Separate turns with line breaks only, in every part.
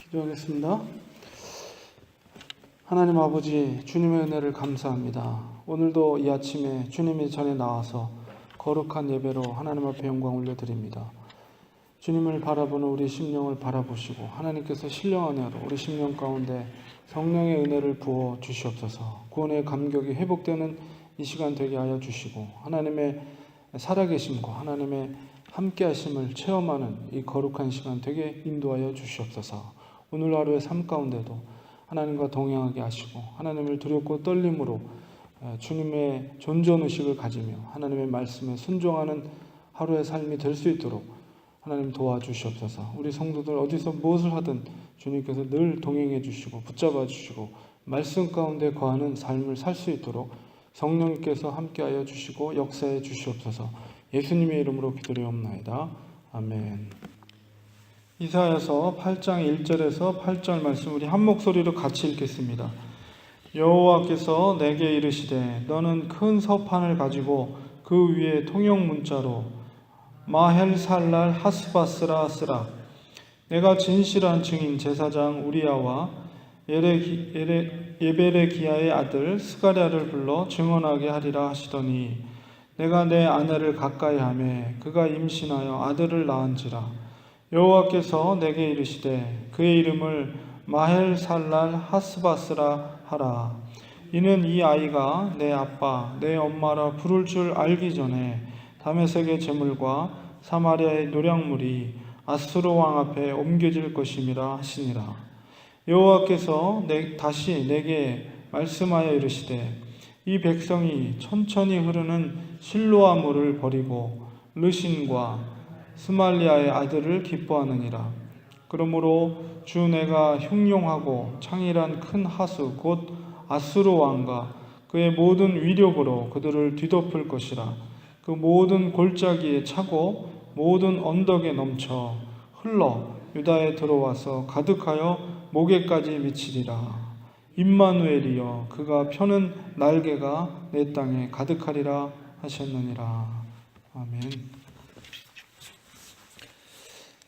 기도하겠습니다. 하나님 아버지, 주님의 은혜를 감사합니다. 오늘도 이 아침에 주님의 전에 나와서 거룩한 예배로 하나님 앞에 영광 올려드립니다. 주님을 바라보는 우리 심령을 바라보시고 하나님께서 신령한 은혜로 우리 심령 가운데 성령의 은혜를 부어 주시옵소서. 구원의 감격이 회복되는 이 시간 되게 하여 주시고 하나님의 살아계심과 하나님의 함께하심을 체험하는 이 거룩한 시간 되게 인도하여 주시옵소서. 오늘 하루의 삶 가운데도 하나님과 동행하게 하시고 하나님을 두렵고 떨림으로 주님의 존존의식을 가지며 하나님의 말씀에 순종하는 하루의 삶이 될 수 있도록 하나님 도와주시옵소서. 우리 성도들 어디서 무엇을 하든 주님께서 늘 동행해 주시고 붙잡아 주시고 말씀 가운데 거하는 삶을 살 수 있도록 성령님께서 함께하여 주시고 역사해 주시옵소서. 예수님의 이름으로 기도드리옵나이다. 아멘. 이사야서 8장 1절에서 8절 말씀 우리 한 목소리로 같이 읽겠습니다. 여호와께서 내게 이르시되 너는 큰 서판을 가지고 그 위에 통용 문자로 마헬살랄 하스바스라 쓰라. 내가 진실한 증인 제사장 우리야와 예베레기야의 아들 스가랴를 불러 증언하게 하리라 하시더니 내가 내 아내를 가까이 하매 그가 임신하여 아들을 낳은지라. 여호와께서 내게 이르시되 그의 이름을 마헬살랄 하스바스라 하라. 이는 이 아이가 내 아빠 내 엄마라 부를 줄 알기 전에 다메섹의 제물과 사마리아의 노략물이 아수르 왕 앞에 옮겨질 것임이라 하시니라. 여호와께서 다시 내게 말씀하여 이르시되 이 백성이 천천히 흐르는 실로아 물을 버리고 르신과 스말리아의 아들을 기뻐하느니라. 그러므로 주 내가 흉용하고 창일한 큰 하수 곧 아수르 왕과 그의 모든 위력으로 그들을 뒤덮을 것이라. 그 모든 골짜기에 차고 모든 언덕에 넘쳐 흘러 유다에 들어와서 가득하여 목에까지 미치리라. 임마누엘이여 그가 펴는 날개가 내 땅에 가득하리라 하셨느니라. 아멘.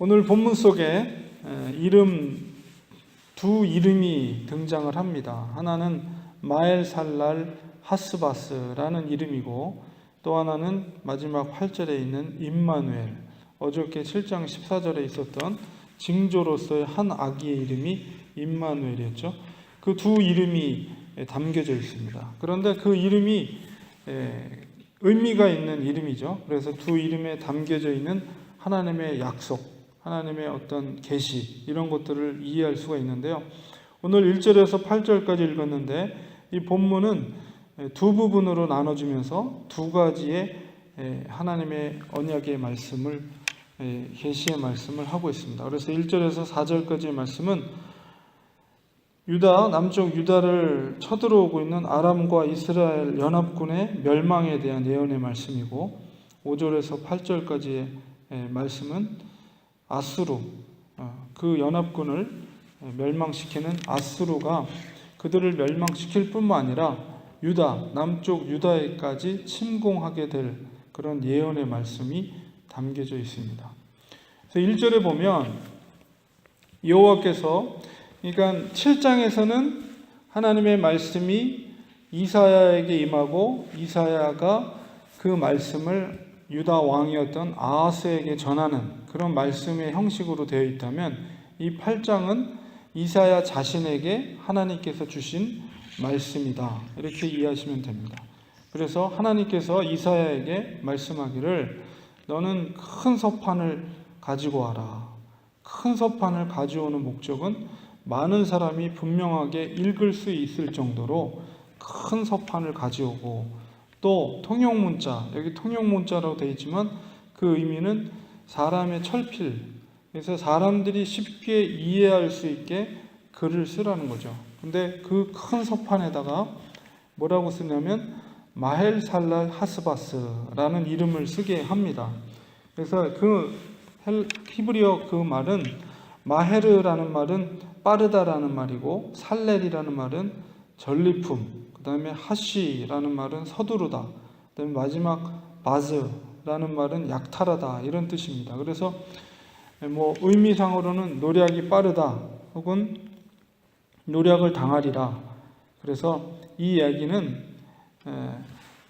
오늘 본문 속에 두 이름이 등장을 합니다. 하나는 마엘살랄 하스바스라는 이름이고 또 하나는 마지막 8절에 있는 임마누엘, 어저께 7장 14절에 있었던 징조로서의 한 아기의 이름이 임마누엘이었죠. 그 두 이름이 담겨져 있습니다. 그런데 그 이름이 의미가 있는 이름이죠. 그래서 두 이름에 담겨져 있는 하나님의 약속, 하나님의 어떤 계시 이런 것들을 이해할 수가 있는데요. 오늘 1절에서 8절까지 읽었는데 이 본문은 두 부분으로 나눠지면서 두 가지의 하나님의 언약의 말씀을 계시의 말씀을 하고 있습니다. 그래서 1절에서 4절까지의 말씀은 남쪽 유다를 쳐들어오고 있는 아람과 이스라엘 연합군의 멸망에 대한 예언의 말씀이고 5절에서 8절까지의 말씀은 아수르, 그 연합군을 멸망시키는 아수르가 그들을 멸망시킬 뿐만 아니라 남쪽 유다에까지 침공하게 될 그런 예언의 말씀이 담겨져 있습니다. 그래서 1절에 보면 여호와께서, 그러니까 7장에서는 하나님의 말씀이 이사야에게 임하고 이사야가 그 말씀을 유다 왕이었던 아하스에게 전하는 그런 말씀의 형식으로 되어 있다면 이 8장은 이사야 자신에게 하나님께서 주신 말씀이다. 이렇게 이해하시면 됩니다. 그래서 하나님께서 이사야에게 말씀하기를 너는 큰 서판을 가지고 와라. 큰 서판을 가져오는 목적은 많은 사람이 분명하게 읽을 수 있을 정도로 큰 서판을 가져오고 또 통용문자, 여기 통용문자라고 되어 있지만 그 의미는 사람의 철필, 그래서 사람들이 쉽게 이해할 수 있게 글을 쓰라는 거죠. 근데 그 큰 서판에다가 뭐라고 쓰냐면 마헬살랄 하스바스라는 이름을 쓰게 합니다. 그래서 그 히브리어 그 말은 마헤르라는 말은 빠르다라는 말이고 살렐이라는 말은 전리품, 그 다음에 하시라는 말은 서두르다, 그 다음에 마지막 바즈라는 말은 약탈하다 이런 뜻입니다. 그래서 의미상으로는 노략이 빠르다, 혹은 노략을 당하리라. 그래서 이 이야기는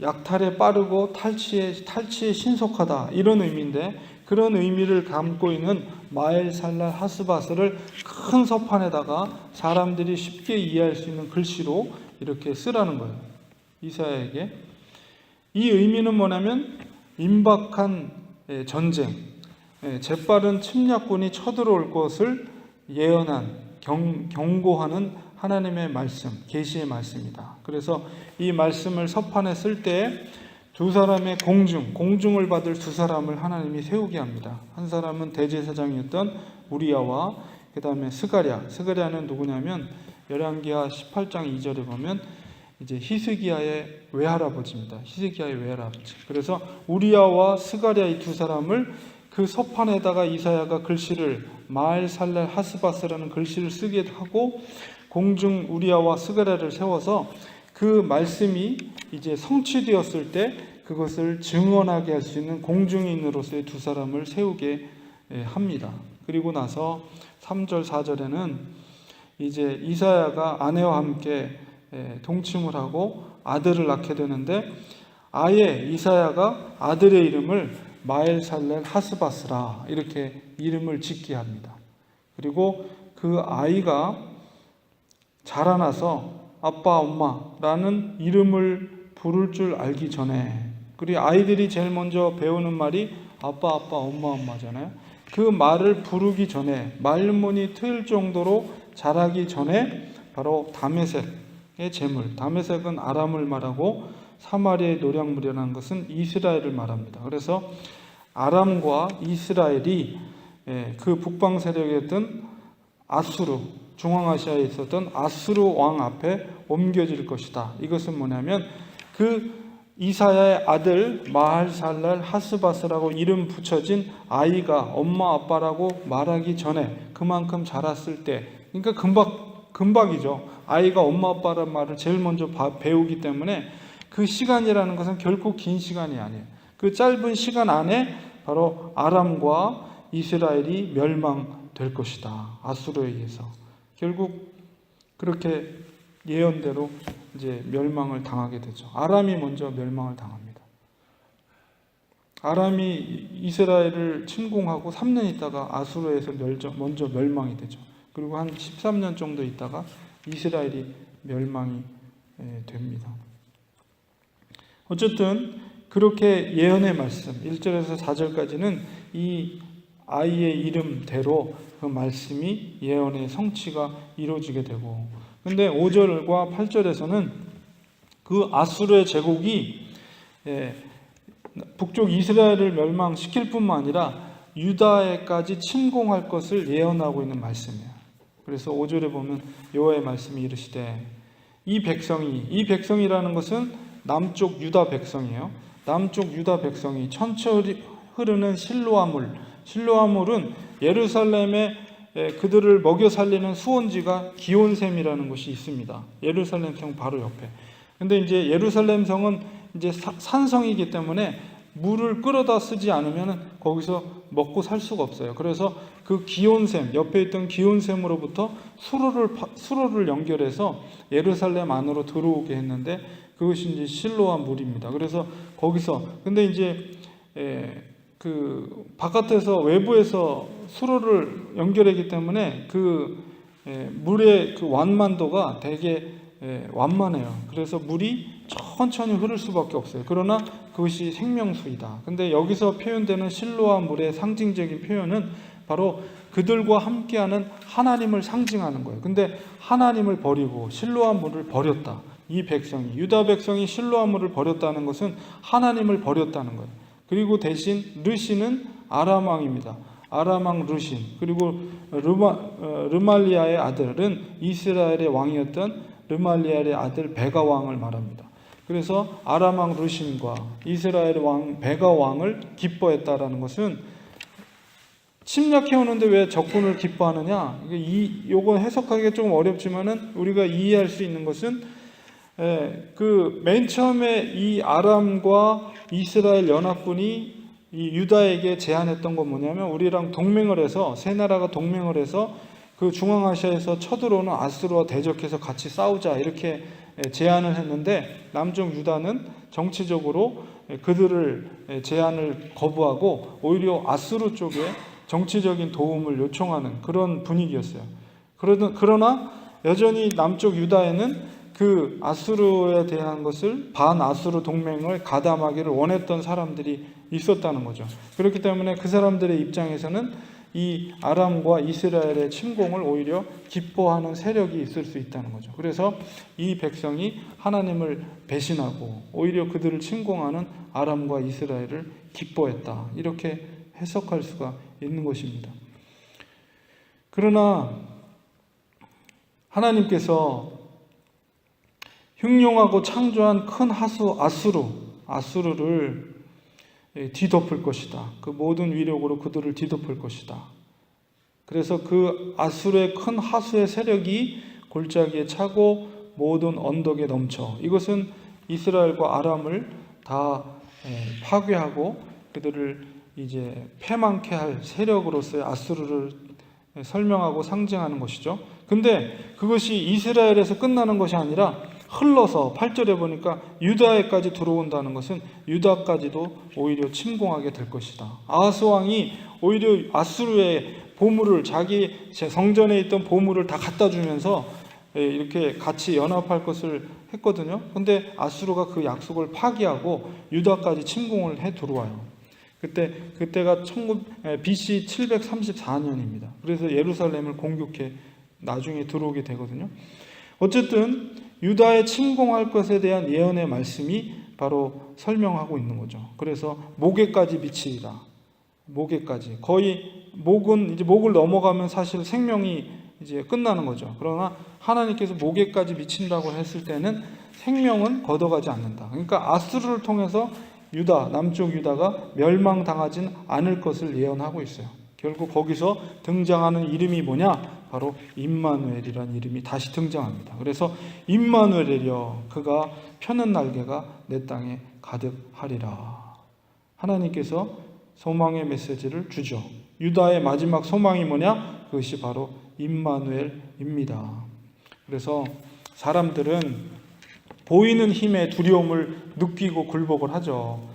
약탈에 빠르고 탈취에 신속하다 이런 의미인데, 그런 의미를 담고 있는 마엘살랄 하스바스를 큰 서판에다가 사람들이 쉽게 이해할 수 있는 글씨로 이렇게 쓰라는 거예요, 이사야에게. 이 의미는 뭐냐면 임박한 전쟁, 재빠른 침략군이 쳐들어올 것을 예언한, 경고하는 하나님의 말씀, 계시의 말씀이다. 그래서 이 말씀을 서판에 쓸 때 두 사람의 공중을 받을 두 사람을 하나님이 세우게 합니다. 한 사람은 대제사장이었던 우리야와 그 다음에 스가랴는 누구냐면 열왕기하 18장 2절에 보면 이제 히스기야의 외할아버지입니다. 히스기야의 외할아버지. 그래서 우리야와 스가랴 이 두 사람을 그 서판에다가 이사야가 글씨를 마엘살랄 하스바스라는 글씨를 쓰게 하고 공중 우리야와 스가랴를 세워서 그 말씀이 이제 성취되었을 때 그것을 증언하게 할 수 있는 공중인으로서의 두 사람을 세우게 합니다. 그리고 나서 3절 4절에는 이제 이사야가 아내와 함께 동침을 하고 아들을 낳게 되는데, 아예 이사야가 아들의 이름을 마엘살렐 하스바스라 이렇게 이름을 짓게 합니다. 그리고 그 아이가 자라나서 아빠 엄마라는 이름을 부를 줄 알기 전에, 그리고 아이들이 제일 먼저 배우는 말이 아빠 엄마잖아요. 그 말을 부르기 전에, 말문이 트일 정도로 자라기 전에 바로 다메섹의 제물, 다메섹은 아람을 말하고 사마리아의 노략물이라는 것은 이스라엘을 말합니다. 그래서 아람과 이스라엘이 그 북방 세력이었던 아수르, 중앙아시아에 있었던 아수르 왕 앞에 옮겨질 것이다. 이것은 뭐냐면 그 이사야의 아들 마엘살랄 하스바스라고 이름 붙여진 아이가 엄마 아빠라고 말하기 전에, 그만큼 자랐을 때, 그러니까 금박이죠. 아이가 엄마 아빠라는 말을 제일 먼저 배우기 때문에 그 시간이라는 것은 결코 긴 시간이 아니에요. 그 짧은 시간 안에 바로 아람과 이스라엘이 멸망될 것이다. 아수르에 의해서. 결국 그렇게 예언대로 이제 멸망을 당하게 되죠. 아람이 먼저 멸망을 당합니다. 아람이 이스라엘을 침공하고 3년 있다가 아수르에서 먼저 멸망이 되죠. 그리고 한 13년 정도 있다가 이스라엘이 멸망이 됩니다. 어쨌든 그렇게 예언의 말씀 1절에서 4절까지는 이 아이의 이름대로 그 말씀이 예언의 성취가 이루어지게 되고, 근데 5절과 8절에서는 그 아수르의 제국이 북쪽 이스라엘을 멸망시킬 뿐만 아니라 유다에까지 침공할 것을 예언하고 있는 말씀이에요. 그래서 5절에 보면 여호와의 말씀이 이르시되 이 백성이라는 것은 남쪽 유다 백성이에요. 남쪽 유다 백성이 천천히 흐르는 실로아물은 예루살렘에 그들을 먹여 살리는 수원지가 기온샘이라는 곳이 있습니다. 예루살렘 성 바로 옆에. 근데 이제 예루살렘 성은 이제 산성이기 때문에 물을 끌어다 쓰지 않으면 거기서 먹고 살 수가 없어요. 그래서 그 기온샘, 옆에 있던 기온샘으로부터 수로를 연결해서 예루살렘 안으로 들어오게 했는데 그것이 이제 실로암 물입니다. 그래서 거기서, 근데 이제 그 바깥에서 외부에서 수로를 연결했기 때문에 그 물의 그 완만도가 되게 완만해요. 그래서 물이 천천히 흐를 수밖에 없어요. 그러나 그것이 생명수이다. 근데 여기서 표현되는 실로암 물의 상징적인 표현은 바로 그들과 함께하는 하나님을 상징하는 거예요. 근데 하나님을 버리고 실로암 물을 버렸다. 이 백성이, 유다 백성이 실로암 물을 버렸다는 것은 하나님을 버렸다는 거예요. 그리고 대신 르신은 아람 왕입니다. 아람 왕 르신. 그리고 르말리아의 아들은 이스라엘의 왕이었던 르말리아의 아들 베가 왕을 말합니다. 그래서 아람 왕 르신과 이스라엘 왕 베가 왕을 기뻐했다라는 것은 침략해 오는데 왜 적군을 기뻐하느냐? 요거 해석하기가 좀 어렵지만은 우리가 이해할 수 있는 것은 그 맨 처음에 이 아람과 이스라엘 연합군이 이 유다에게 제안했던 건 뭐냐면 우리랑 동맹을 해서 세 나라가 동맹을 해서 그 중앙아시아에서 쳐들어오는 아수르와 대적해서 같이 싸우자 이렇게 제안을 했는데 남쪽 유다는 정치적으로 그들을 제안을 거부하고 오히려 아수르 쪽에 정치적인 도움을 요청하는 그런 분위기였어요. 그러나 여전히 남쪽 유다에는 그 아수르에 대한 것을 반아수르 동맹을 가담하기를 원했던 사람들이 있었다는 거죠. 그렇기 때문에 그 사람들의 입장에서는 이 아람과 이스라엘의 침공을 오히려 기뻐하는 세력이 있을 수 있다는 거죠. 그래서 이 백성이 하나님을 배신하고 오히려 그들을 침공하는 아람과 이스라엘을 기뻐했다. 이렇게 해석할 수가 있는 것입니다. 그러나 하나님께서 흉룡하고 창조한 큰 하수 아수르를 뒤덮을 것이다. 그 모든 위력으로 그들을 뒤덮을 것이다. 그래서 그 아수르의 큰 하수의 세력이 골짜기에 차고 모든 언덕에 넘쳐. 이것은 이스라엘과 아람을 다 파괴하고 그들을 이제 패망케 할 세력으로서의 아수르를 설명하고 상징하는 것이죠. 근데 그것이 이스라엘에서 끝나는 것이 아니라 흘러서 8절에 보니까 유다에까지 들어온다는 것은 유다까지도 오히려 침공하게 될 것이다. 아하스 왕이 오히려 아수르의 보물을 자기 성전에 있던 보물을 다 갖다 주면서 이렇게 같이 연합할 것을 했거든요. 근데 아수르가 그 약속을 파기하고 유다까지 침공을 해 들어와요. 그때가 BC 734년입니다. 그래서 예루살렘을 공격해 나중에 들어오게 되거든요. 어쨌든 유다에 침공할 것에 대한 예언의 말씀이 바로 설명하고 있는 거죠. 그래서 목에까지 미치리라. 목에까지. 거의 목을 넘어가면 사실 생명이 이제 끝나는 거죠. 그러나 하나님께서 목에까지 미친다고 했을 때는 생명은 걷어가지 않는다. 그러니까 아수르를 통해서 남쪽 유다가 멸망당하진 않을 것을 예언하고 있어요. 결국 거기서 등장하는 이름이 뭐냐? 바로 임마누엘이라는 이름이 다시 등장합니다. 그래서 임마누엘이여 그가 펴는 날개가 내 땅에 가득하리라. 하나님께서 소망의 메시지를 주죠. 유다의 마지막 소망이 뭐냐? 그것이 바로 임마누엘입니다. 그래서 사람들은 보이는 힘의 두려움을 느끼고 굴복을 하죠.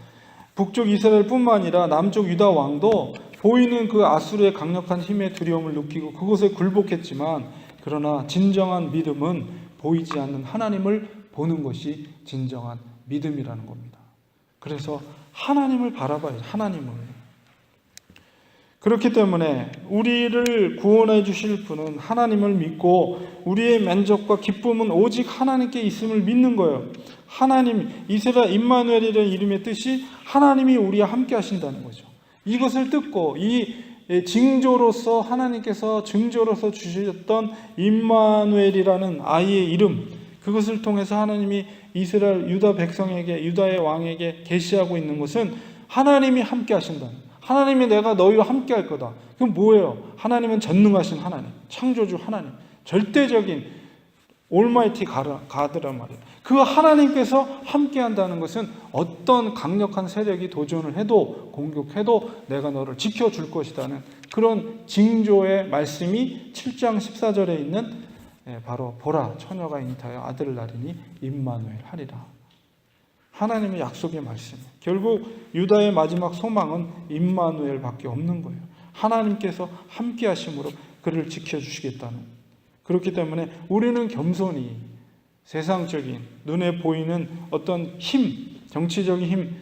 북쪽 이스라엘뿐만 아니라 남쪽 유다 왕도 보이는 그 아수르의 강력한 힘의 두려움을 느끼고 그것에 굴복했지만 그러나 진정한 믿음은 보이지 않는 하나님을 보는 것이 진정한 믿음이라는 겁니다. 그래서 하나님을 바라봐야죠. 하나님을. 그렇기 때문에 우리를 구원해 주실 분은 하나님을 믿고 우리의 만족과 기쁨은 오직 하나님께 있음을 믿는 거예요. 하나님, 이스라엘 임마누엘이라는 이름의 뜻이 하나님이 우리와 함께 하신다는 거죠. 이것을 듣고 이 징조로서 하나님께서 증조로서 주셨던 임마누엘이라는 아이의 이름, 그것을 통해서 하나님이 이스라엘 유다 백성에게, 유다의 왕에게 계시하고 있는 것은 하나님이 함께 하신다. 하나님이 내가 너희와 함께 할 거다. 그럼 뭐예요? 하나님은 전능하신 하나님, 창조주 하나님, 절대적인 올마이티 가드란 말이에요. 그 하나님께서 함께 한다는 것은 어떤 강력한 세력이 도전을 해도 공격해도 내가 너를 지켜줄 것이라는 그런 징조의 말씀이 7장 14절에 있는 바로 보라 처녀가 잉타하여 아들을 낳으리니 임마누엘 하리라. 하나님의 약속의 말씀. 결국 유다의 마지막 소망은 임마누엘밖에 없는 거예요. 하나님께서 함께 하심으로 그를 지켜주시겠다는. 그렇기 때문에 우리는 겸손히 세상적인 눈에 보이는 어떤 힘, 정치적인 힘,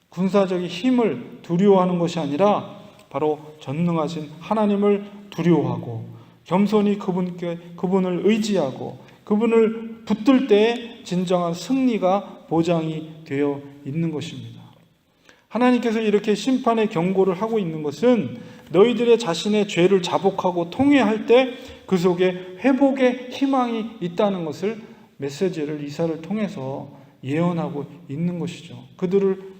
군사적인 힘을 두려워하는 것이 아니라 바로 전능하신 하나님을 두려워하고 겸손히 그분을 의지하고 그분을 붙들 때 진정한 승리가 보장이 되어 있는 것입니다. 하나님께서 이렇게 심판의 경고를 하고 있는 것은 너희들의 자신의 죄를 자복하고 통회할 때 그 속에 회복의 희망이 있다는 것을 메시지를 이사를 통해서 예언하고 있는 것이죠. 그들을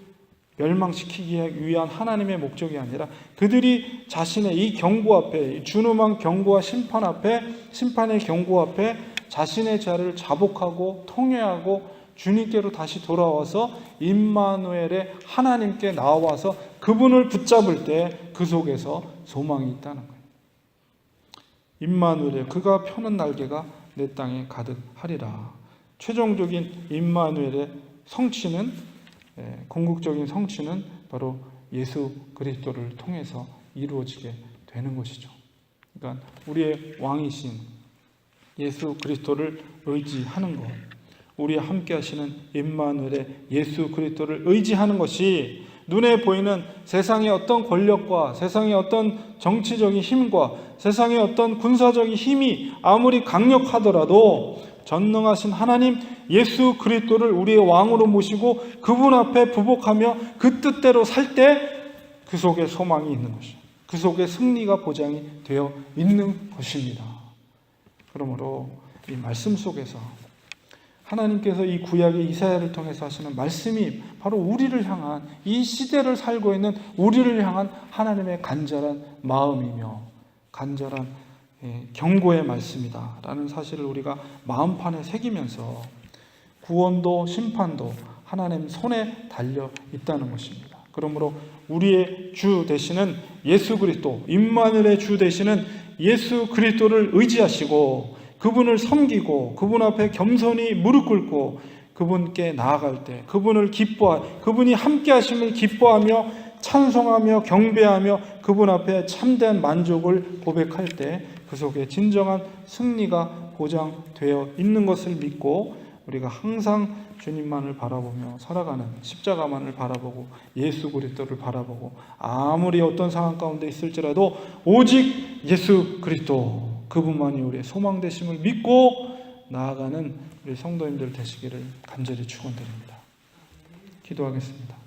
멸망시키기 위한 하나님의 목적이 아니라 그들이 자신의 이 경고 앞에, 준엄한 경고와 심판 앞에, 심판의 경고 앞에 자신의 죄를 자복하고 통회하고 주님께로 다시 돌아와서 임마누엘의 하나님께 나와서 그분을 붙잡을 때 그 속에서 소망이 있다는 거예요. 임마누엘, 그가 펴는 날개가 내 땅에 가득하리라. 최종적인 임마누엘의 성취는, 궁극적인 성취는 바로 예수 그리스도를 통해서 이루어지게 되는 것이죠. 그러니까 우리의 왕이신 예수 그리스도를 의지하는 것, 우리와 함께 하시는 임마누엘의 예수 그리스도를 의지하는 것이 눈에 보이는 세상의 어떤 권력과 세상의 어떤 정치적인 힘과 세상의 어떤 군사적인 힘이 아무리 강력하더라도 전능하신 하나님 예수 그리스도를 우리의 왕으로 모시고 그분 앞에 부복하며 그 뜻대로 살 때 그 속에 소망이 있는 것이죠. 그 속에 승리가 보장이 되어 있는 것입니다. 그러므로 이 말씀 속에서 하나님께서 이 구약의 이사야를 통해서 하시는 말씀이 바로 우리를 향한, 이 시대를 살고 있는 우리를 향한 하나님의 간절한 마음이며 간절한 경고의 말씀이다 라는 사실을 우리가 마음판에 새기면서 구원도 심판도 하나님 손에 달려 있다는 것입니다. 그러므로 우리의 주 되시는 예수 그리스도, 임마누엘의 주 되시는 예수 그리스도를 의지하시고 그분을 섬기고 그분 앞에 겸손히 무릎 꿇고 그분께 나아갈 때 그분이 함께 하심을 기뻐하며 찬송하며 경배하며 그분 앞에 참된 만족을 고백할 때 그 속에 진정한 승리가 보장되어 있는 것을 믿고 우리가 항상 주님만을 바라보며 살아가는, 십자가만을 바라보고 예수 그리스도를 바라보고 아무리 어떤 상황 가운데 있을지라도 오직 예수 그리스도, 그분만이 우리의 소망 되심을 믿고 나아가는 우리 성도님들 되시기를 간절히 축원드립니다. 기도하겠습니다.